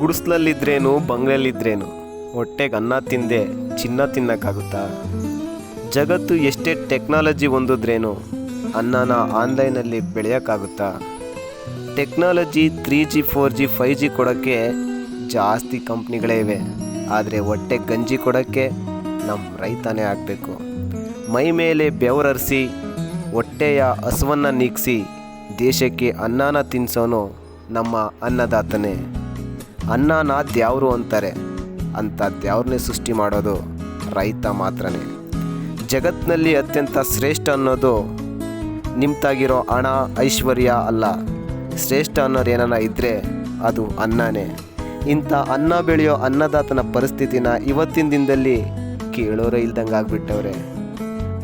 ಗುಡಿಸ್ಲಲ್ಲಿದ್ರೇನು ಬಂಗ್ಲೆಯಲ್ಲಿದ್ರೇನು ಹೊಟ್ಟೆಗೆ ಅನ್ನ ತಿಂದೆ ಚಿನ್ನ ತಿನ್ನಕ್ಕಾಗುತ್ತಾ? ಜಗತ್ತು ಎಷ್ಟೇ ಟೆಕ್ನಾಲಜಿ ಹೊಂದಿದ್ರೇನು ಅನ್ನನ ಆನ್ಲೈನಲ್ಲಿ ಬೆಳೆಯೋಕ್ಕಾಗುತ್ತಾ? ಟೆಕ್ನಾಲಜಿ 3G 4G 5G ಕೊಡೋಕ್ಕೆ ಜಾಸ್ತಿ ಕಂಪ್ನಿಗಳೇ ಇವೆ, ಆದರೆ ಹೊಟ್ಟೆ ಗಂಜಿ ಕೊಡೋಕ್ಕೆ ನಮ್ಮ ರೈತನೇ ಆಗಬೇಕು. ಮೈ ಮೇಲೆ ಬೆವರರಿಸಿ ಹೊಟ್ಟೆಯ ಹಸುವನ್ನು ನೀಗಿಸಿ ದೇಶಕ್ಕೆ ಅನ್ನನ ತಿನ್ನಿಸೋನು ನಮ್ಮ ಅನ್ನದಾತನೇ. ಅನ್ನನ ದ್ಯಾವರು ಅಂತಾರೆ, ಅಂಥ ದ್ಯಾವ್ರನ್ನೇ ಸೃಷ್ಟಿ ಮಾಡೋದು ರೈತ ಮಾತ್ರನೇ. ಜಗತ್ತಿನಲ್ಲಿ ಅತ್ಯಂತ ಶ್ರೇಷ್ಠ ಅನ್ನೋದು ನಿಮ್ತಾಗಿರೋ ಹಣ ಐಶ್ವರ್ಯ ಅಲ್ಲ, ಶ್ರೇಷ್ಠ ಅನ್ನೋರು ಏನಾನ ಇದ್ದರೆ ಅದು ಅನ್ನನೇ. ಇಂಥ ಅನ್ನ ಬೆಳೆಯೋ ಅನ್ನದಾತನ ಪರಿಸ್ಥಿತಿನ ಇವತ್ತಿನ ದಿನದಲ್ಲಿ ಕೇಳೋರೇ ಇಲ್ದಂಗೆ ಆಗಿಬಿಟ್ಟವ್ರೆ.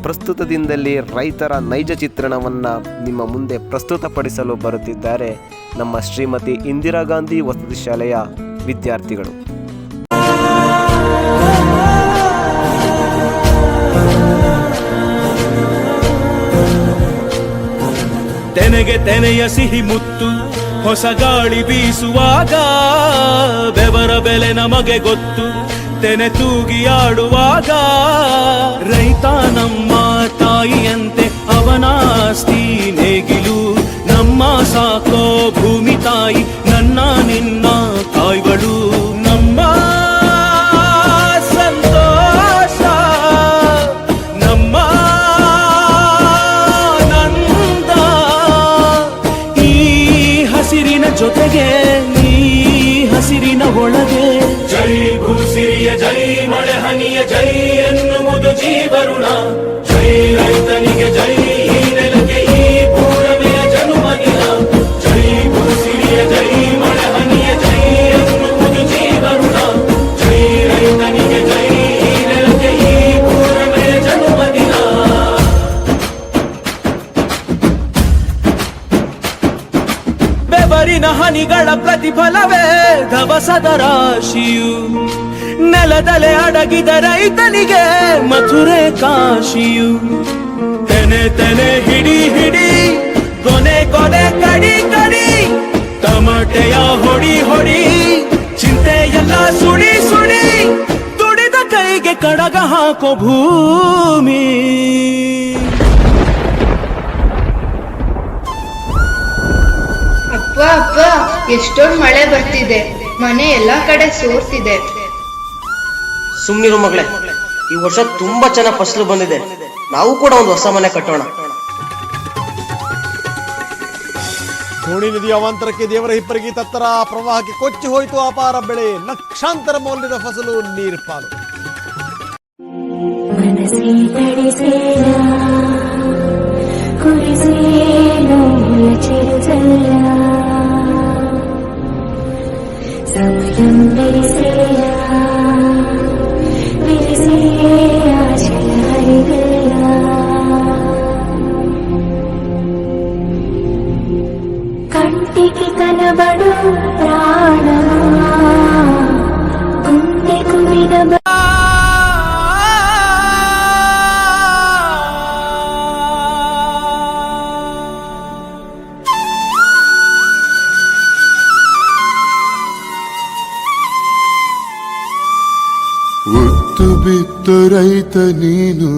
ಪ್ರಸ್ತುತ ದಿನದಲ್ಲಿ ರೈತರ ನೈಜ ಚಿತ್ರಣವನ್ನು ನಿಮ್ಮ ಮುಂದೆ ಪ್ರಸ್ತುತಪಡಿಸಲು ಬರುತ್ತಿದ್ದಾರೆ ನಮ್ಮ ಶ್ರೀಮತಿ ಇಂದಿರಾ ಗಾಂಧಿ ವಸತಿ ಶಾಲೆಯ ವಿದ್ಯಾರ್ಥಿಗಳು. ತೆನೆಗೆ ತೆನೆಯ ಸಿಹಿ ಮುತ್ತು ಹೊಸ ಗಾಳಿ ಬೀಸುವಾಗ ಬೆವರ ಬೆಲೆ ನಮಗೆ ಗೊತ್ತು, ತೆನೆ ತೂಗಿ ಆಡುವಾಗ. ರೈತ ನಮ್ಮ ತಾಯಿಯಂತೆ ಅವನಾಸ್ತಿ ನೇಗಿಲು, ನಮ್ಮ ಸಾಕೋ ಭೂಮಿ ತಾಯಿ ನನ್ನ ನಿನ್ನ ತಾಯ್ಗಳು. ನಮ್ಮ ಸಂತೋಷ ನಮ್ಮ ನಂದ, ಈ ಹಸಿರಿನ ಜೊತೆಗೆ ಈ ಹಸಿರಿನ ಒಳಗೆ. ಜೈ ಭೂಸಿರಿಯ ಜೈ ಮಳೆ ಹನಿಯ ಜೈ ಎನ್ನುವುದು ಜೀವರುಣ. ಜೈ ರೈತನಿಗೆ ಜೈ, ಈ ನೆಲಕ್ಕೆ ಈ ಪೂರಮೆಯ ಜನುಮದಿನ. ಜೈ ಭೂಸಿರಿಯ ಜೈ ಮಳೆ ಹನಿಯ ಜೈ ಎನ್ನುವುದು ಜೀವರುಣ. ಜೈ ರೈತನಿಗೆ ಜೈ, ಈ ನೆಲಕ್ಕೆ ಈ ಪೂರಮೆಯ ಜನುಮದಿನ. ಬೆವರಿನ ಹನಿಗಳ ಪ್ರತಿಫಲವೇ ಧವಸದ ರಾಶಿಯು, ನೆಲದಲೆ ಅಡಗಿದ ರೈತನಿಗೆ ಮಥುರೆ ಕಾಶಿಯು. ತೆನೆ ತೆನೆ ಹಿಡಿ ಹಿಡಿ, ಕೊನೆ ಕೊನೆ ಕಡಿ ಕಡಿ, ಟಮಟೆಯ ಹೊಡಿ ಹೊಡಿ, ಚಿಂತೆಯೆಲ್ಲ ಸುಡಿ ಸುಡಿ, ದುಡಿದ ಕೈಗೆ ಕಡಗ ಹಾಕೋ ಭೂಮಿ. ಅಪ್ಪ ಅಪ್ಪ, ಎಷ್ಟೊಂದು ಮಳೆ ಬರ್ತಿದೆ, ಮನೆ ಎಲ್ಲಾ ಕಡೆ ಸೋರ್ತಿದೆ. ಸುಮ್ನಿರು ಮಗಳೇ, ಈ ವರ್ಷ ತುಂಬಾ ಚೆನ್ನಾಗಿ ಫಸಲು ಬಂದಿದೆ, ನಾವು ಕೂಡ ಒಂದು ಹೊಸ ಮನೆ ಕಟ್ಟೋಣ. ಧೋಣಿ ನದಿಯ ಅವಾಂತರಕ್ಕೆ ದೇವರ ಹಿಪ್ಪರಿಗೆ ತತ್ತರ ಪ್ರವಾಹಕ್ಕೆ ಕೊಚ್ಚಿ ಹೋಯಿತು ಅಪಾರ ಬೆಳೆ, ಲಕ್ಷಾಂತರ ಮೌಲ್ಯದ ಫಸಲು ನೀರು ಪಾಲು. కంటికి కనబడు ప్రాణమా గుండెకు వినబ. ಒತ್ತು ಬಿತ್ತ ರೈತ ನೀನು,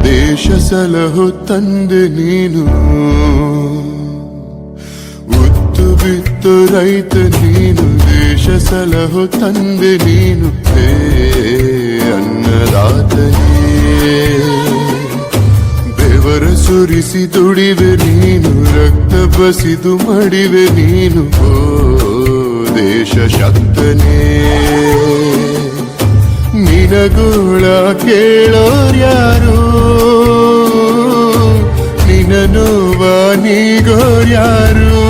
ದೇಶ ಸಲಹೋ ತಂದೆ ನೀನು. ಒತ್ತು ಬಿತ್ತ ರೈತ ನೀನು, ದೇಶ ಸಲಹೋ ತಂದೆ ನೀನು. ಹೇ ಅನ್ನದಾತನೇ, ಬೆವರ ಸುರಿಸಿ ದುಡಿವೆ ನೀನು, ರಕ್ತ ಬಸಿದು ಮಡಿವೆ ನೀನು. ಓ ದೇಶ ಶಕ್ತನೇ, ನಿನಗೋಳ ಕೇಳೋರ್ಯಾರು, ನಿನ ನೋವ ನೀಗೋರ್ಯಾರು.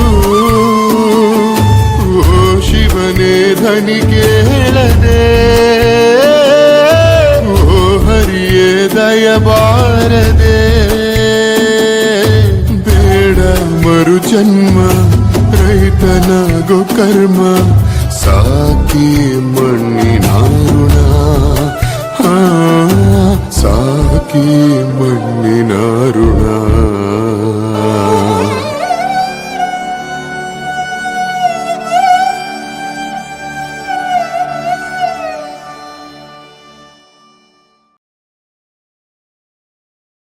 ಓ ಶಿವನೇ ಧನಿ ಕೇಳದೆ, ಓ ಹರಿಯೇ ದಯಬಾರದೆ. ಬೇಡ ಮರು ಜನ್ಮ ರೈತನಾಗೋ ಕರ್ಮ, ಸಾಕಿ ಮಣ್ಣಿನ ಋಣ. ಸಾಕಿ ಮಣ್ಣಿನ ಋಣ.